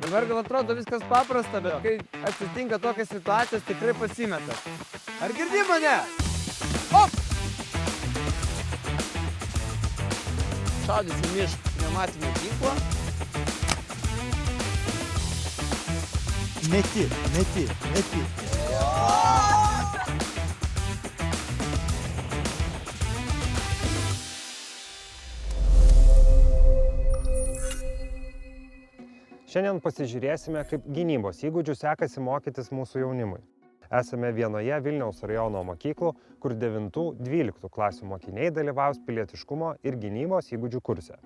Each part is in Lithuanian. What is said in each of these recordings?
Dabar gal atrodo viskas paprasta, bet kai atsitinka tokias situacijas, tikrai pasimeta. Ar girdi mane? Op! Šaudys į mišką pneumatinį ginklą. Meti. Šiandien pasižiūrėsime, kaip gynybos įgūdžių sekasi mokytis mūsų jaunimui. Esame vienoje Vilniaus rajono mokyklų, kur 9-12 klasių mokiniai dalyvaus pilietiškumo ir gynybos įgūdžių kurse.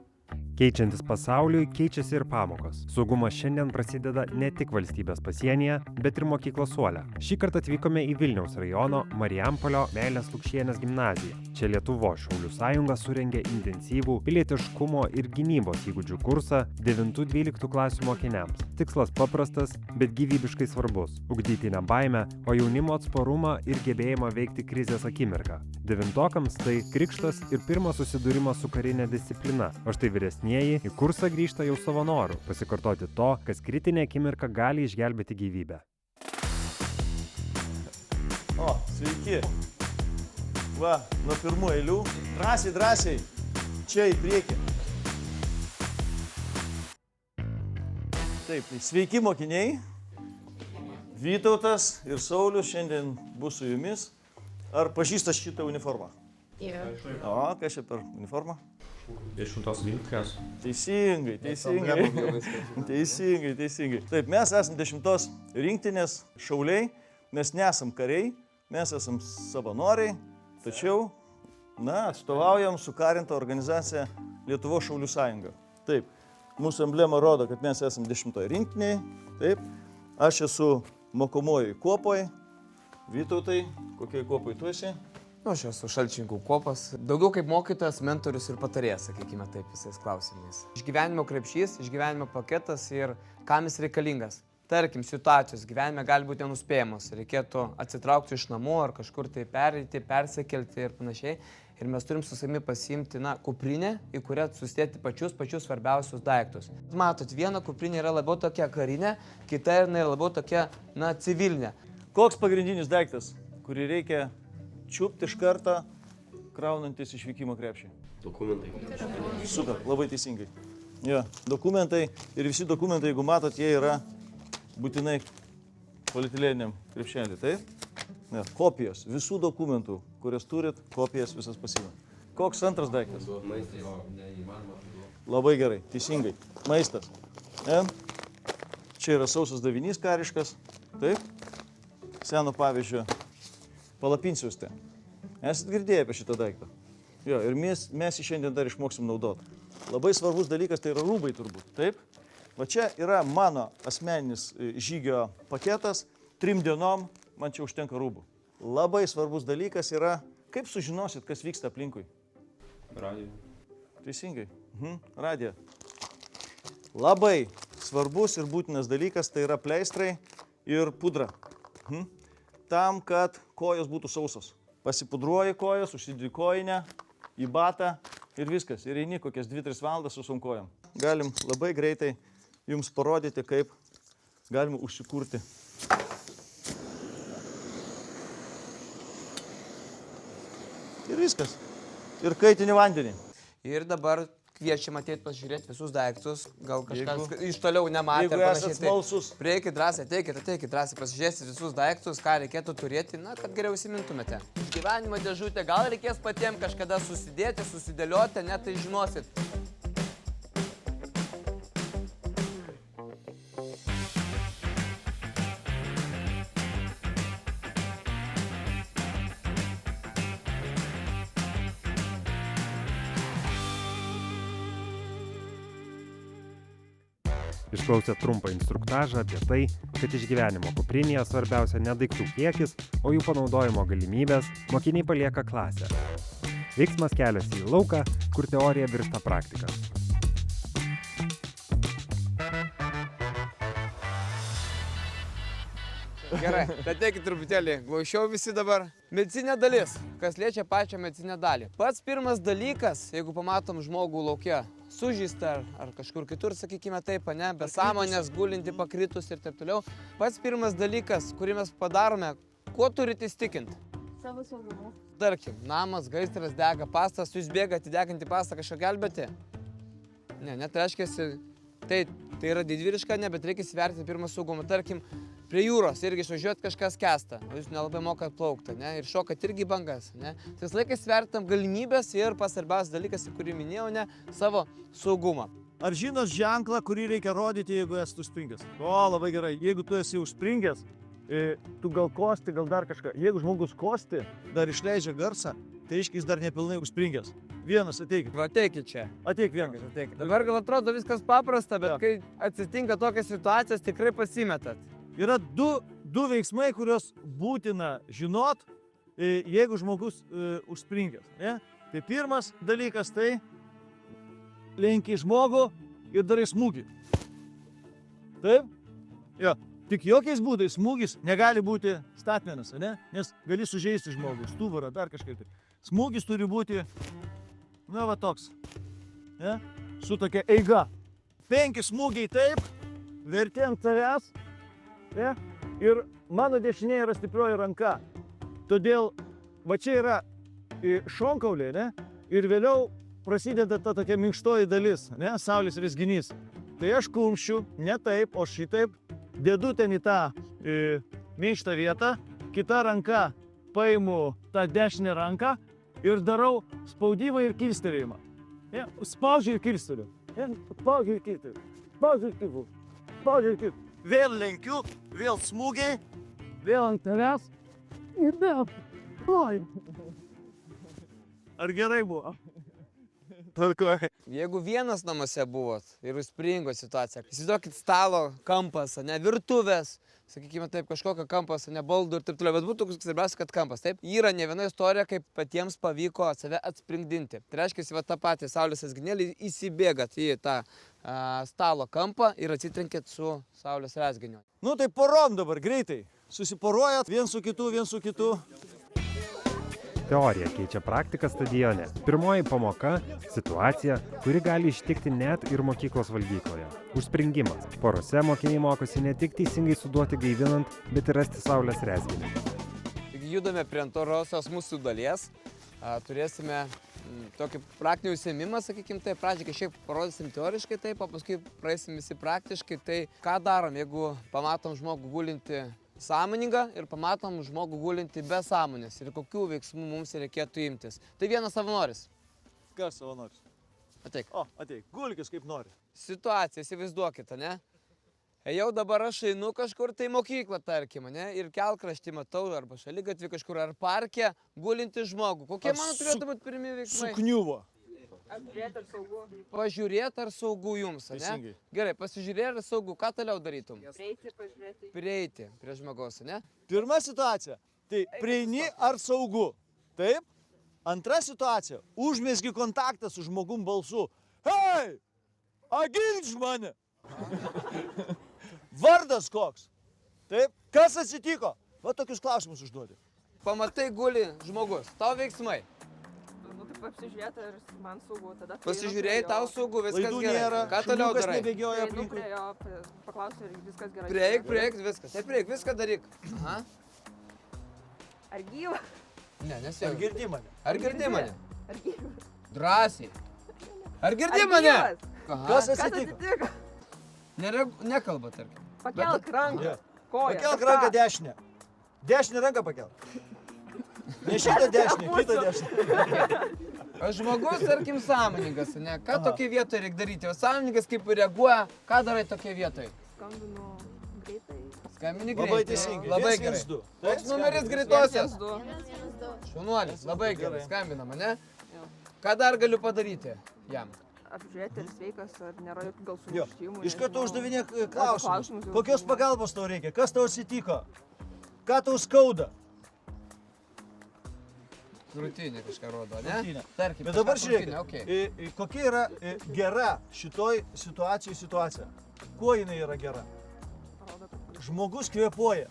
Keičiantis pasauliui, keičiasi ir pamokos. Saugumas šiandien prasideda ne tik valstybės pasienyje, bet ir mokyklos suole. Šį kartą atvykome į Vilniaus rajono Marijampolio Meilės Lukšienės gimnaziją. Čia Lietuvos Šaulių sąjunga surengė intensyvų pilietiškumo ir gynybos įgūdžių kursą 9-12 klasių mokiniams. Tikslas paprastas, bet gyvybiškai svarbus – ugdyti ne baimę, o jaunimo atsparumą ir gebėjimą veikti krizės akimirką. Devintokams tai krikštas ir pirmas susidūrimas su karinė disciplina, o štai vyresnieji į kursą grįžta jau savo noru pasikartoti to, kas kritinė akimirka gali išgelbėti gyvybę. O, sveiki. Va, nuo pirmų eilių. Drąsiai. Čia į priekį. Taip, tai sveiki mokiniai. Vytautas ir Saulius šiandien bus su jumis. Ar pažįstas šitą uniformą? O, kas čia per uniformą? 10-12. Teisingai. Taip, mes esam 10 rinktinės šauliai, mes nesam kariai, mes esam savanoriai, tačiau, atstovaujam sukarintą organizaciją Lietuvos Šaulių sąjunga. Taip, mūsų emblema rodo, kad mes esam 10 rinktiniai, taip, aš esu mokomoji kuopoj, Vytautai, kokioj kuopoj tu esi? Aš esu šalčininkų kuopas. Daugiau kaip mokytojas, mentorius ir patarėjas, sakykime taip, visais klausimais. Išgyvenimo krepšys, išgyvenimo paketas ir kam jis reikalingas. Tarkim, situacijos gyvenime gali būti nenuspėjamos. Reikėtų atsitraukti iš namų ar kažkur tai pereiti, persikelti ir panašiai. Ir mes turim su savimi pasiimti, kuprinę, į kurią susidėti pačius svarbiausius daiktus. Matot, viena kuprinė yra labiau tokia karinė, kita yra labiau tokia, civilinė. Koks pagrindinis daiktas, kurį reikia čiupti iš karto, kraunantis išvykimo krepšį? Dokumentai. Super, labai teisingai. Ja, dokumentai ir visi dokumentai, jeigu matot, jie yra būtinai polietileniniam krepšelį, taip? Ja, kopijos, visų dokumentų, kurias turit, kopijas visas pasiimam. Koks antras daiktas? Labai gerai, teisingai. Maistas. Čia yra sausas davinys kariškas, taip? Seno pavyzdžio palapinsiuostė. Esat girdėję apie šitą daiktą? Jo, ir mes jį šiandien dar išmoksim naudoti. Labai svarbus dalykas tai yra rūbai turbūt, taip? Va čia yra mano asmeninis žygio paketas, 3 dienom man čia užtenka rūbų. Labai svarbus dalykas yra, kaip sužinosit, kas vyksta aplinkui? Radio. Teisingai. Radio. Labai svarbus ir būtinas dalykas tai yra pleistrai ir pudra. Tam, kad kojos būtų sausos. Pasipudruoji kojas, užsidedi kojinę, į batą ir viskas. Ir eini kokias 2-3 valandas su tom kojom. Galim labai greitai jums parodyti, kaip galima užsikurti. Ir viskas. Ir kaitinį vandenį. Ir dabar kviečiam ateit pasižiūrėti visus daiktus, gal kažkas iš toliau nematė. Jeigu esat smalsus. Prieikit drąsiai, ateikit drąsiai, pasižiūrėsit visus daiktus, ką reikėtų turėti, kad geriau įsimintumėte. Gyvenimo dėžutė, gal reikės patiems kažkada susidėti, susidėlioti, net tai žinosit. Išklausę trumpą instruktažą apie tai, kad išgyvenimo kuprinėje svarbiausia ne daiktų kiekis, o jų panaudojimo galimybės, mokiniai palieka klasę. Veiksmas keliasi į lauką, kur teorija virsta praktika. Gerai, ateikit truputėlį, glaušiau visi dabar. Medicinė dalis, kas liečia pačią medicinę dalį. Pats pirmas dalykas, jeigu pamatom žmogų lauke sužeista ar kažkur kitur, sakykime taip, ne, be sąmonės, gulinti pakritus ir taip toliau. Pats pirmas dalykas, kurį mes padarome, kuo turite įstikinti? Savo saugumu. Tarkim, namas, gaisras, dega pastas, jūs bėgate degantį pastą kažką gelbėti? Ne, net reiškia, tai yra didvyriška, ne, bet reikia įsivertinti pirmą saugumą. Tarkim, prie jūros irgi išvažiuot kažkas kesta, o jūs nelabai mokat plaukti, ne, ir šokat irgi bangas, ne. Tai visą laiką įsivertinam galimybės ir pasvarbiausias dalykas, kurį minėjau, ne, savo saugumą. Ar žinot ženklą, kurį reikia rodyti, jeigu esi užspringęs? O, labai gerai. Jeigu tu esi užspringęs, tu gal kosti, gal dar kažką. Jeigu žmogus kosti, dar išleidžia garsą, tai aiškiai jis dar nepilnai užspringęs. Vienas, ateikit. Va, ateikit čia. Ateik vienas. Ateikit. Dabar gal atrodo viskas paprasta, bet kai atsitinka tokias situacijas, tikrai pasimetat. Yra du veiksmai, kuriuos būtina žinot, jeigu žmogus užspringęs. Ne? Tai pirmas dalykas tai lenki žmogų ir darai smūgį. Taip? Jo. Tik jokiais būdais smūgis negali būti statmenas, ne? Nes gali sužeisti žmogų, stuburą, dar kažkaip. Smūgis turi būti, na va toks, ne? Su tokia eiga. 5 smūgiai taip, verti ant tavęs, ne? Ir mano dešinė yra stiprioji ranka. Todėl va čia yra šonkauliai, ne? Ir vėliau prasideda ta tokia minkštoji dalis, ne? Saulės rezginys. Tai aš kumščiu, ne taip, o šitaip, dedu ten į tą minkštą vietą, kita ranka paimu tą dešinę ranką ir darau spaudimą ir kilstelėjimą. Ja, spaudžiu ir kilsteliu. Ja, spaudžiu ir kilsteliu. Spaudžiu ir kilsteliu. Spaudžiu ir kilsteliu. Vėl lenkiu, vėl smūgiai, vėl ant tavęs ir vėl. Oi. Ar gerai buvo? Tvarkoja. Jeigu vienas namuose buvot ir užspringo situacija, įsivaizduokit stalo kampas, ne, virtuvės, sakykime taip, kažkokio kampas, ne, baldų ir taip toliau, bet būtų svarbiausia, kad kampas, taip. Yra ne viena istorija, kaip patiems pavyko save atspringdinti. Tai reiškia, va tą patį saulės rezginėlį įsibėgat į tą stalo kampą ir atsitrenkėt su saulės rezginiu. Nu tai porom dabar greitai. Susiporuojat vien su kitu. Teorija keičia praktiką stadione. Pirmoji pamoka – situacija, kuri gali ištikti net ir mokyklos valgykloje. Užspringimas. Porose mokiniai mokosi ne tik teisingai suduoti gaivinant, bet ir rasti saulės rezginį. Taigi judame prie antrosios mūsų dalies. Turėsime tokį praktinį užsiėmimą, sakykime, tai pradžiai šiek parodysim teoriškai taip, o paskui praeisim visi praktiškai. Tai ką darom, jeigu pamatom žmogų gulinti sąmoningą ir pamatom žmogų gulinti be sąmonės ir kokių veiksmų mums reikėtų imtis. Tai vienas savanoris. Kas savanoris? Ateik. O, ateik. Gulkis kaip nori. Situacija, įsivaizduokite, ne? Jau dabar aš einu kažkur, tai mokyklą, tarkim, ne? Ir kelkraštį matau, arba šaligatvį kažkur, ar parke gulinti žmogų. Kokie mano turėtų būti pirmi veiksmai? Sukniuvo. Apžiūrėti ar saugu. Pažiūrėti ar saugu jums, ne? Teisingai. Gerai, pasižiūrėti ar saugu, ką toliau darytum? Prieiti, pažiūrėti. Prieiti prie žmogaus, ne? Pirma situacija. Tai prieini ar saugu. Taip. Antra situacija. Užmesgi kontaktą su žmogum balsu. Hei! Agilč mane! Vardas koks? Taip. Kas atsitiko? Va tokius klausimus užduodi. Pamatai guli žmogus, tau veiksmai. Nu, taip apsižiūrėti, ar man saugu. Tada Pasižiūrėjai, tau saugu, viskas Laidų gerai. nėra, Ką toliau šuniukas darai? nebėgioja Einu aplinkui. prie jo, paklausiu, ar viskas gerai. Prieik, viskas. Taip, prieik, viską daryk. Aha. Ar gyva? Ne, Ar nesijaugi. girdi mane? Ar girdi mane? Ar gyva? Drąsiai. Ar girdi Ar mane? gyvas? Aha. Kas Kas atsitiko? atsitiko? Nekalba, tarkim. Pakelk ranką. Jo. Koją. Pakelk kažką. ranką dešinę. Dešinę ranką pakelk. Ne šitą dešinę, kitą dešinę. O žmogus, tarkim, sąmoningas, ne? Ką tokia vietoje reikia daryti? O sąmoningas kaip reaguoja, ką darai tokia vietoje? Skambinu greitai. Skambini greitai. Labai teisingai. Labai 112. gerai. Taip, Koks numeris skambini. greitosios? 112. Šaunuolis, labai gerai, Gerai. skambina mane. Jo. Ką dar galiu padaryti jam? Apžiūrėti, ar sveikas, ar nėra jokių gal Jo. sumuštimų. Iš karto nežinau. uždavinėk Arba klausimus. klausimus jau Kokios uždavinėk. pagalbos tau reikia? Kas tau atsitiko? Ką tau skauda? Krūtinė kažką rodo, ne? Krūtinė. Tarkim, Bet dabar kažką žiūrėkit, krūtinę, okei. kokia yra gera šitoj situacijai situacija? Kuo jinai yra gera? Parodo, kad Žmogus kvėpuoja.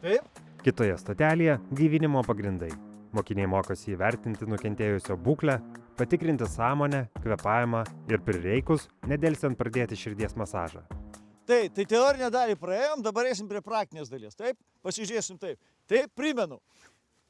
Taip? Kitoje stotelėje – gaivinimo pagrindai. Mokiniai mokosi įvertinti nukentėjusio būklę, patikrinti sąmonę, kvėpavimą ir prireikus nedelsiant pradėti širdies masažą. Tai teorinę dalį praėjom, dabar eisim prie praktinės dalies, taip? Pasižiūrėsim taip. Taip, primenu,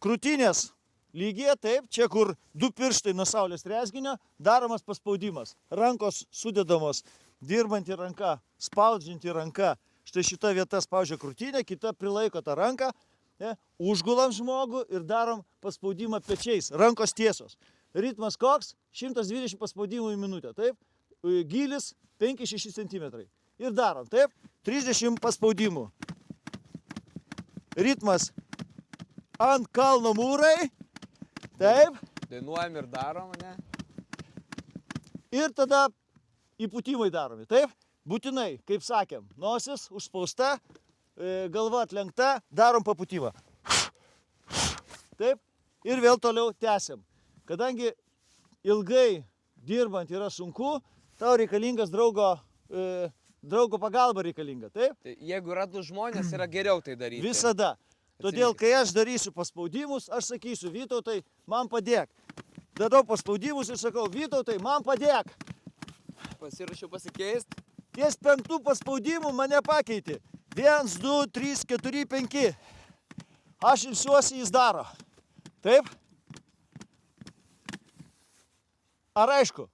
krūtinės lygiai, taip, čia kur 2 pirštai nuo saulės rezginio, daromas paspaudimas. Rankos sudedamos, dirbanti ranka, spaudžianti ranka. Štai šita vieta spaudžia krūtinę, kita prilaiko tą ranką, ne? Užgulam žmogų ir darom paspaudimą pečiais, rankos tiesos. Ritmas koks? 120 paspaudimų į minutę, taip? Gylis 5-6 cm. Ir darom, taip? 30 paspaudimų. Ritmas ant kalno mūrai, taip? Dainuojam ir darom, ne? Ir tada įpūtimai daromi, taip? Būtinai, kaip sakėm, nosis užspausta, galva atlenkta, darom papūtimą. Taip? Ir vėl toliau tęsiam. Kadangi ilgai dirbant yra sunku, tau reikalingas draugo pagalba reikalinga, taip? Tai jeigu yra 2 žmonės, yra geriau tai daryti. Visada. Todėl, kai aš darysiu paspaudimus, aš sakysiu, Vytautai, man padėk. Darau paspaudimus ir sakau, Vytautai, man padėk. Pasirašiau pasikeist. Ties 5 paspaudimų mane pakeiti. 1, 2, 3, 4, 5. Aš ilsiuosi, jis daro. Taip? Ar aišku?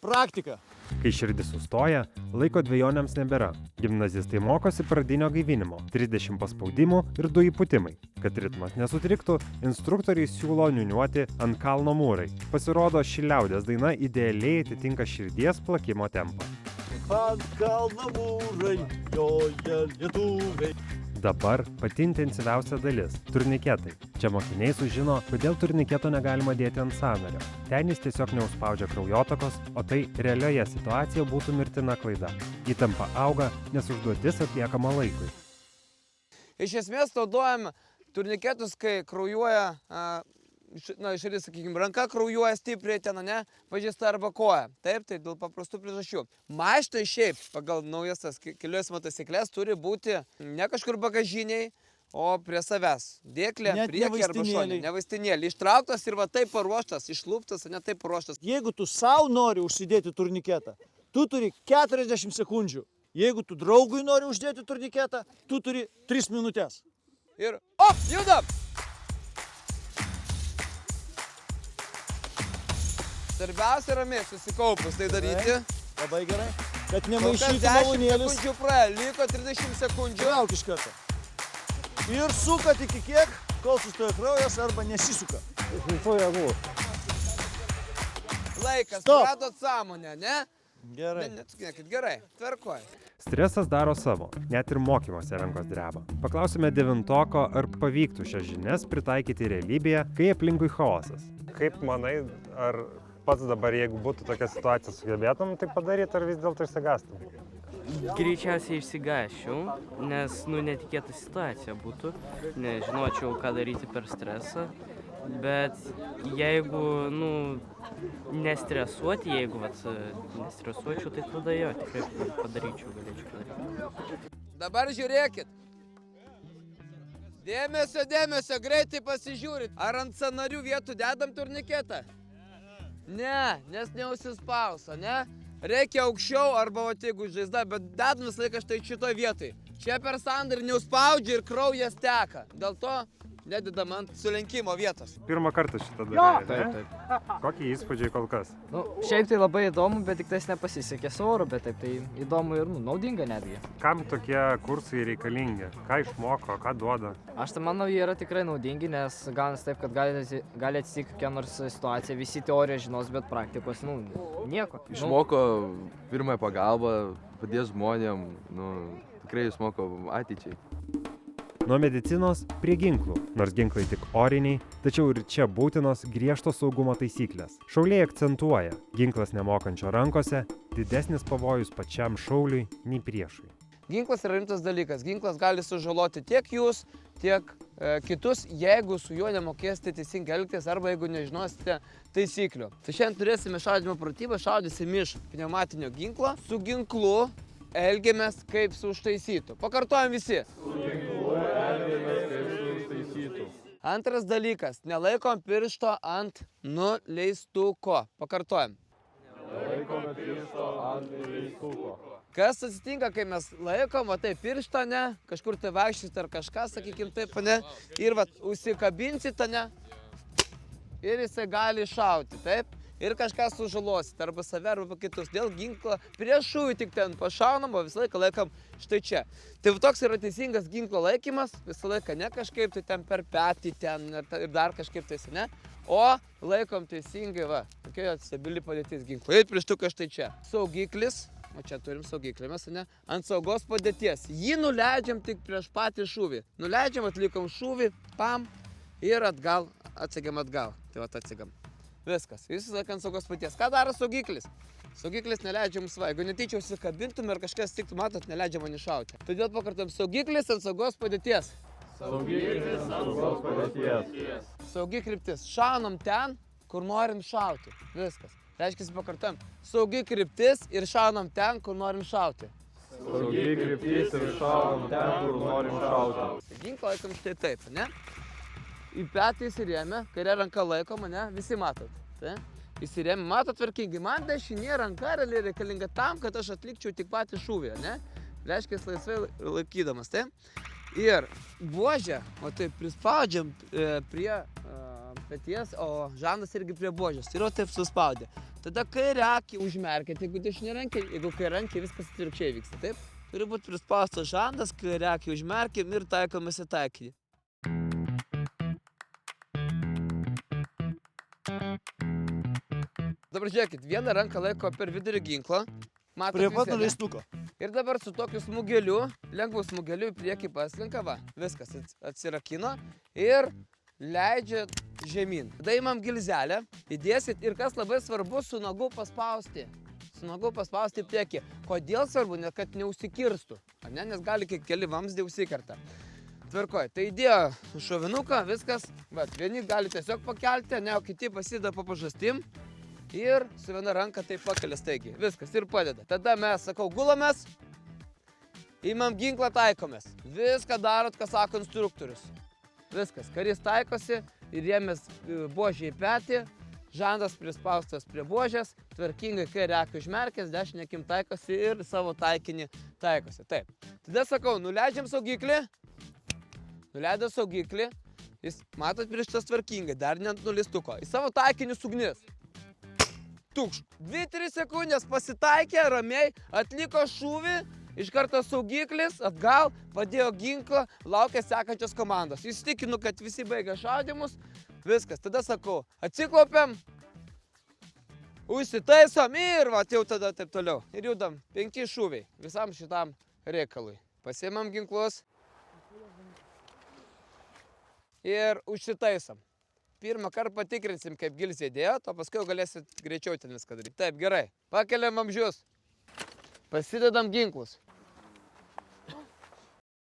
Praktika. Kai širdis sustoja, laiko dvejonėms nebėra. Gimnazistai mokosi pradinio gaivinimo, 30 paspaudimų ir 2 įpūtimai. Kad ritmas nesutriktų, instruktoriai siūlo niūniuoti Ant kalno mūrai. Pasirodo, ši liaudies daina idealiai atitinka širdies plakimo tempą. Ant kalno mūrai joja lietuviai. Dabar pati intensyviausia dalis – turniketai. Čia mokiniai sužino, kodėl turniketo negalima dėti ant sąnario. Ten jis tiesiog neužspaudžia kraujotakos, o tai realioje situacijoje būtų mirtina klaida. Įtampa auga, nes užduotis atliekama laikui. Iš esmės naudojam turniketus, kai kraujuoja, širdis, sakykime, ranka kraujuoja stipriai ten, ne, pažįsta arba koja. Taip, tai dėl paprastų priežasčių. Maštai šiaip, pagal naujas kelių eismo taisyklės, turi būti ne kažkur bagažiniai, o prie savęs. Dėklė, priekį arba šonį. Ne vaistinėlį. Ištrauktas ir va taip paruoštas, išlūptas, ne taip paruoštas. Jeigu tu savo nori užsidėti turniketą, tu turi 40 sekundžių. Jeigu tu draugui nori uždėti turniketą, tu turi 3 minutės. Ir, judam! Svarbiausia ramiai susikaupus tai daryti. Labai gerai. Kad Kol kas nemaišytų 10 malūnėlis. sekundžių praėjo, liko 30 sekundžių. Trauk iš karto. Ir sukat iki kiek, kol sustoja kraujas arba nesisuka. Laikas, Stop. radot sąmonę, ne? Gerai. Neatsakykit, gerai, tvarkoj. Stresas daro savo, net ir mokymuose rankos dreba. Paklausime 9-oko, ar pavyktų šias žinias pritaikyti realybėje, kai aplinkui chaosas. Kaip manai, ar pats dabar, jeigu būtų tokia situacija, sugebėtum tai padaryti, ar vis dėlto išsigastum? Greičiausiai išsigąsčiau, nes, netikėta situacija būtų, nežinočiau, ką daryti per stresą, bet jeigu, nestresuoti, nestresuočiau, tai tada jo, tikrai galėčiau padaryti. Dabar žiūrėkit. Dėmesio, greitai pasižiūrit. Ar ant sąnarių vietų dedam turniketą? Ne, nes neužsispausa, ne? Reikia aukščiau arba, jeigu žaizda, bet dedam visą laiką štai šitoj vietoj. Čia per sąnarį neužspaudžia ir kraujas teka. Dėl to nededam ant sulenkimo vietos. Pirmą kartą šitą darai, ne? Taip. Kokie įspūdžiai kol kas? Šiaip tai labai įdomu, bet tik tais nepasisekė su oru, bet taip tai įdomu ir naudinga netgi. Kam tokie kursai reikalingi? Ką išmoko, ką duoda? Aš tai manau, jie yra tikrai naudingi, nes gaunasi taip, kad gali atsitikti kokia nors situacija, visi teoriją žinos, bet praktikos, nieko. Išmoko pirmąją pagalbą, padės žmonėm, tikrai išmoko ateičiai. Nuo medicinos prie ginklų, nors ginklai tik oriniai, tačiau ir čia būtinos griežtos saugumo taisyklės. Šauliai akcentuoja, ginklas nemokančio rankose, didesnis pavojus pačiam šauliui nei priešui. Ginklas yra rimtas dalykas. Ginklas gali sužaloti tiek jūs, tiek kitus, jeigu su juo nemokėsite teisingai elgtis arba jeigu nežinosite taisyklių. Tai šiandien turėsime šaudymo pratybą, šaudysim iš pneumatinio ginklo. Su ginklu elgiamės kaip su užtaisytu. Pakartojam visi. Antras dalykas, nelaikom piršto ant nuleistuko. Pakartojam. Laikome piršto ant nuleistuko. Kas atsitinka, kai mes laikom, va taip pirštą, ne, kažkur tai vaikščiat ar kažką, sakykim taip, ne, ir va užsikabinsit, ne, ir jisai gali šauti, taip, ir kažką sužalosit, arba save, arba kitus. Dėl ginklo prieš šūvį tik ten pašaunam, o visą laiką laikom štai čia. Tai toks yra teisingas ginklo laikymas, visą laiką ne kažkaip tai ten per petį ten ir dar kažkaip tai, ne, o laikom teisingai, va, tokia stabili padėtis ginklo. Ir prieštukas štai čia. Saugiklis, o čia turim saugiklį mes, ne, ant saugos padėties. Jį nuleidžiam tik prieš patį šūvį. Nuleidžiam, atlikom šūvį, pam, ir atgal, atsigam atgal. Tai va, atsigam. Viskas. Jis laikant saugos paties. Ką daro saugiklis? Saugiklis neleidžia mums va. Jeigu netyčia užsikabintum ir kažkas tiktų, matot, neleidžia man iššauti. Todėl pakartam saugiklis ant saugos padėties. Saugiklis ant saugos padėties. Saugi kryptis. Šaunam ten, kur norim šauti. Viskas. Reiškia, pakartam. Saugi kryptis ir šaunam ten, kur norim šauti. Saugi kryptis ir šaunam ten, kur norim šauti. Ginklą laikom štai taip, ne? Į petį įsirėmę, kairė ranka laikoma, ne? Visi matot. Tai? Įsirėmę, matot tvarkingai. Man dešinė ranka reikalinga tam, kad aš atlikčiau tik patį šūvį, ne? Reiškia, laisvai laikydamas, tai? Ir buožę, o taip prispaudžiam prie peties, o žandas irgi prie buožės. Ir o taip suspaudė. Tada kairę akį užmerkėt, jeigu dešinė rankė, jeigu kairė rankė, viskas atvirkščiai vyksta, taip? Turi būti prispaustas žandas, kairę akį užmerkėm ir taikom įsitaikinį. Dabar žiūrėkit, vieną ranką laiko per vidurį ginklo. Matot, Prie visi, pat ne? nuleistuko. Ir dabar su tokiu smūgeliu, lengvu smūgeliu į priekį paslinka, va, viskas atsirakino ir leidžia žemyn. Tada imam gilzelę, įdėsit ir kas labai svarbu, su nagu paspausti. Su nagu paspausti į priekį. Kodėl svarbu? Nes kad neužsikirstų, ne? Nes gali keli vamzdį užsikerta. Tvarkoj, tai įdėjo šovinuką, viskas, bet vieni gali tiesiog pakelti, ne, o kiti pasideda po pažastim. Ir su viena ranka taip pakelia staigiai. Viskas ir padeda. Tada mes, sakau, gulamės, imam ginklą, taikomės. Viską darot, ką sako instruktorius. Viskas. Karys taikosi ir jėmės buožė į petį, žandas prispaustas prie buožės, tvarkingai kairę akį užmerkęs, dešinę akim taikosi ir savo taikinį taikosi. Taip. Tada sakau, nuleidžiam saugiklį. Nuleido saugiklį. Jis, matot, pirštas tvarkingai, dar net nuleistuko. Į savo taikinį ugnis. Tukš. 2-3 sekundės pasitaikė, ramiai, atliko šūvį, iš karto saugiklis, atgal, padėjo ginklą, laukia sekančios komandos. Įsitikinu, kad visi baigia šaudymus, viskas. Tada sakau, atsiklopiam, užsitaisom ir va, jau tada taip toliau. Ir judam 5 šūviai visam šitam reikalui. Pasiimam ginklus ir užsitaisom. Pirmą kartą patikrinsim, kaip gilzė dėjo, o paskui galėsit greičiau ten viską daryti. Taip, gerai. Pakeliam vamzdžius. Pasidedam ginklus.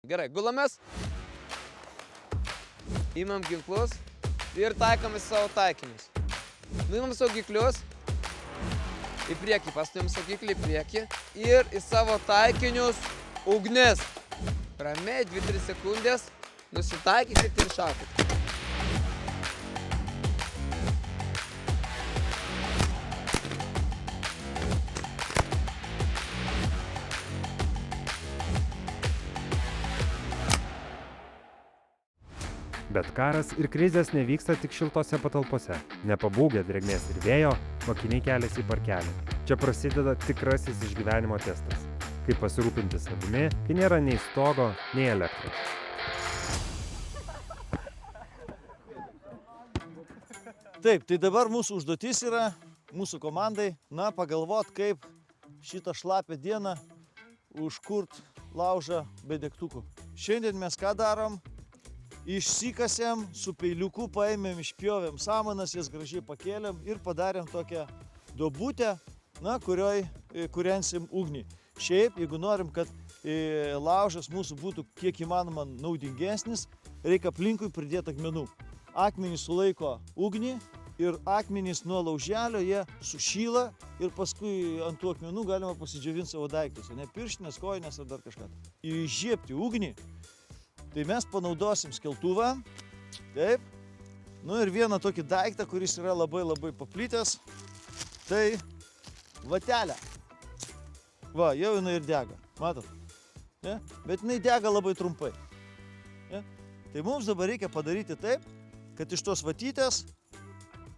Gerai, gulamės. Imam ginklus ir taikom į savo taikinius. Nuimam saugiklius. Į priekį, pastumėm saugiklį į priekį. Ir į savo taikinius ugnis. Ramiai, 2-3 sekundės. Nusitaikysit ir šaukit. Bet karas ir krizės nevyksta tik šiltose patalpose. Nepabūgę drėgmės ir vėjo, mokiniai keliasi į parkelį. Čia prasideda tikrasis išgyvenimo testas. Kaip pasirūpinti savimi, kai nėra nei stogo, nei elektros. Taip, tai dabar mūsų užduotis yra, mūsų komandai, pagalvot, kaip šitą šlapę dieną užkurt laužą be degtukų. Šiandien mes ką darom? Išsikasėm, su peiliuku paėmėm, išpjovėm samanas, jas gražiai pakėlėm ir padarėm tokią duobutę, kurioj kūrensim ugnį. Šiaip, jeigu norim, kad laužas mūsų būtų kiek įmanoma naudingesnis, reikia aplinkui pridėti akmenų. Akmenys sulaiko ugnį ir akmenys nuo lauželio jie sušyla ir paskui ant tų akmenų galima pasidžiovinti savo daiktus, ne pirštinės, kojinės ar dar kažką. Įžiebti ugnį. Tai mes panaudosim skeltuvą, Taip. Nu ir vieną tokį daiktą, kuris yra labai paplitęs, tai vatelė. Va, jau jinai ir dega, matot? Ne? Bet jinai dega labai trumpai. Ne? Tai mums dabar reikia padaryti taip, kad iš tos vatytės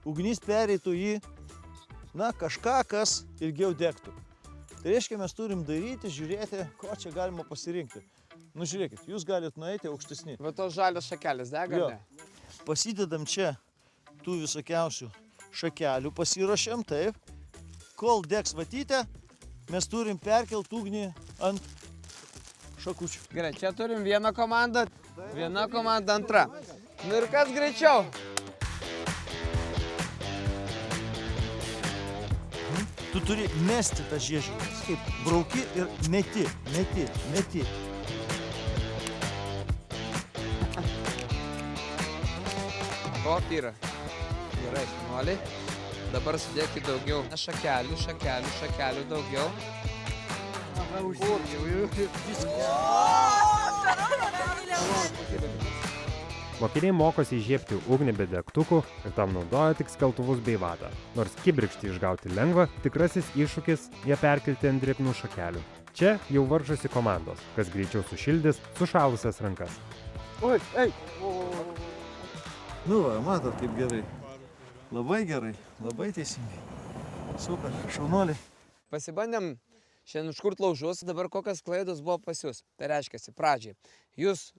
ugnis pereitų į, kažką, kas ilgiau degtų. Tai reiškia, mes turim daryti, žiūrėti, ko čia galima pasirinkti. Nu, žiūrėkit, jūs galite nueiti aukštesni. Va tos žalios šakelės dega, Jo. ar ne? Pasidedam čia tų visokiausių šakelių, pasiruošiam, taip. Kol degs vatytę, mes turim perkelt ugnį ant šakučių. Gerai, čia turim vieną komandą, viena komanda antra. Nu ir kas greičiau? Tu turi mesti tą žiežinį. Kaip brauki ir meti. O, yra. Gerai, šaunuoliai. Dabar sudėkit daugiau šakelių daugiau. Mokiniai mokosi įžiebti ugnį be degtukų ir tam naudoja tik skeltuvus bei vatą. Nors kibirkštį išgauti lengva, tikrasis iššūkis ją perkelti ant drėgnų šakelių. Čia jau varžosi komandos, kas greičiau sušildys sušalusias rankas. Oi, ei. Nu va, matot kaip gerai. Labai gerai, labai teisingai. Super, šaunuoliai. Pasibandėm šiandien užkurt laužus, dabar kokios klaidos buvo pas jūs. Tai reiškia, pradžiai, jūs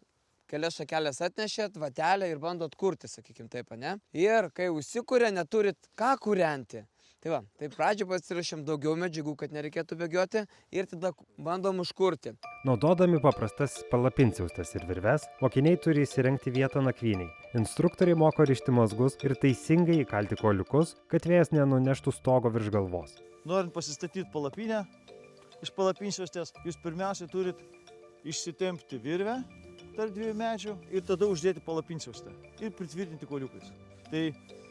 kelias šakelės atnešėt, vatelę ir bandot kurti, sakykim taip, ne? Ir kai užsikuria, neturit ką kūrenti. Tai va, tai pradžiai pasirašėm daugiau medžiagų, kad nereikėtų bėgioti ir tada bandom užkurti. Naudodami paprastas palapinsiaustas ir virves, mokiniai turi įsirengti vietą nakvyniai. Instruktoriai moko rišti mazgus ir teisingai įkalti kuoliukus, kad vėjas nenuneštų stogo virš galvos. Norint pasistatyti palapinę, iš palapinsiaustės jūs pirmiausia turit išsitempti virvę tarp dviejų medžių ir tada uždėti palapinsiaustę ir pritvirtinti kuoliukais. Tai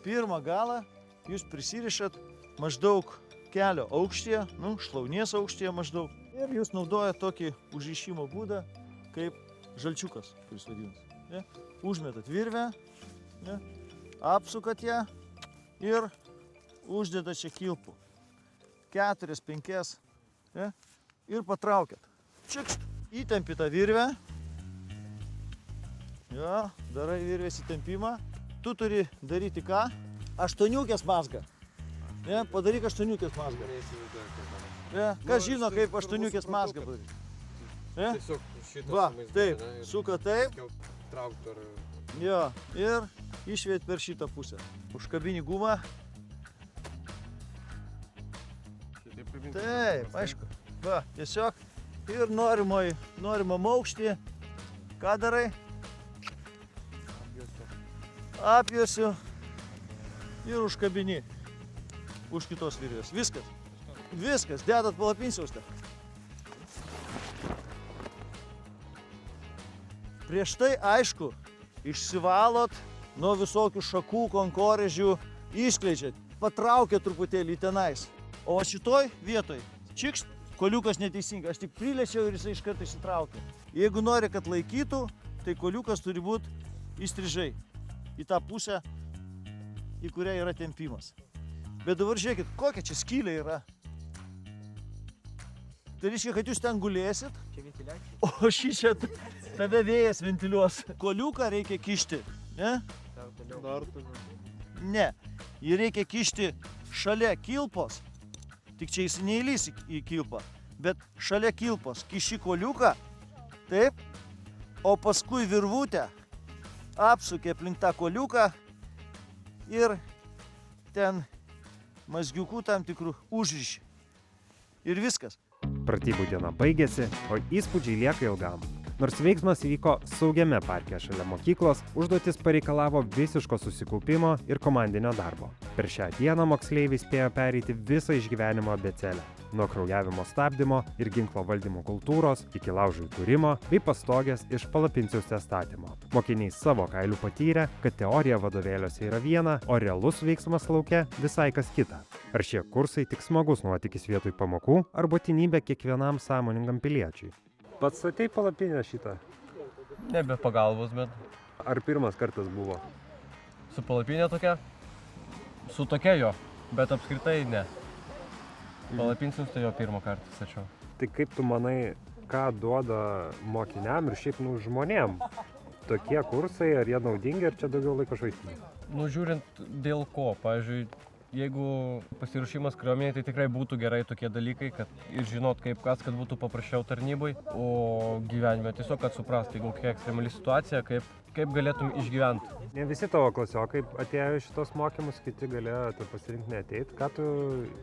pirmą galą jūs prisirišat maždaug kelio aukštyje, šlaunies aukštyje maždaug. Ir jūs naudojat tokį užrišimo būdą kaip žalčiukas, kuris vadinasi. Ne? Užmetat virvę, ne? Apsukat ją ir uždedat čia kilpų. 4-5 ne? Ir patraukiat. Čikšt, įtempi tą virvę. Jo, darai virvės įtempimą. Tu turi daryti ką? 8 mazgą. Ne, padaryk 8 mazgą. Ne, kas žino, kaip 8 mazgą padaryti? Ne? Va, taip, suka taip. Jo, ir išvėt per šitą pusę. Užkabini gumą. Taip, aišku. Va, tiesiog. Ir norimam aukštį. Ką darai? Apjuosiu. Ir užkabini už kitos virvės. Viskas, dedat palapinsiaustę. Prieš tai, aišku, išsivalot nuo visokių šakų, konkorėžių, išskleidžiat, patraukiat truputėlį tenais. O šitoj vietoj, čikšt, kuoliukas neteisingai, aš tik priliečiau ir jisai iškart išsitraukė. Jeigu nori, kad laikytų, tai kuoliukas turi būti įstrižai į tą pusę, į kurią yra tempimas. Bet dabar žiūrėkit, kokia čia skylė yra. Tai reiškia, kad jūs ten gulėsit, o šį čia tave vėjas ventiliuos. Kuoliuką reikia kišti, ne? Ne, jį reikia kišti šalia kilpos, tik čia jis neįlys į kilpą, bet šalia kilpos kiši kuoliuką, taip, o paskui virvutę apsuki aplink tą kuoliuką ir ten mazgiukų tam tikrų užriši. Ir viskas. Pratybų diena baigėsi, o įspūdžiai lieka ilgam. Nors veiksmas įvyko saugiame parke šalia mokyklos, užduotis pareikalavo visiško susikaupimo ir komandinio darbo. Per šią dieną moksleiviai spėjo pereiti visą išgyvenimo abėcėlę. Nuo kraujavimo stabdymo ir ginklo valdymo kultūros iki laužų įkūrimo bei pastogės iš palapinsiaustės statymo. Mokiniai savo kailiu patyrė, kad teorija vadovėliuose yra viena, o realus veiksmas lauke visai kas kita. Ar šie kursai tik smagus nuotykis vietoj pamokų, ar būtinybė kiekvienam sąmoningam piliečiui? Pats statei palapinę šitą? Ne be pagalbos, bet Ar pirmas kartas buvo? Su palapinė tokia? Su tokia jo, bet apskritai ne. Palapinsius tai jo pirmą kartą stačiau. Tai kaip tu manai, ką duoda mokiniam ir šiaip žmonėm tokie kursai, ar jie naudingi, ar čia daugiau laiko švaistymas? Nu, žiūrint dėl ko, pavyzdžiui, jeigu pasiruošimas kariuomenei, tai tikrai būtų gerai tokie dalykai, kad ir žinot kaip kas, kad būtų paprasčiau tarnybai, o gyvenime tiesiog, kad suprasti, jeigu kokia ekstremali situacija, kaip galėtum išgyventi. Ne visi tavo klasiokai atėjo į šitos mokymus, kiti galėjo pasirinkti neateit. Ką tu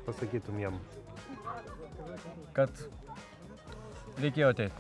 pasakytum jiem? Kad reikėjo ateiti.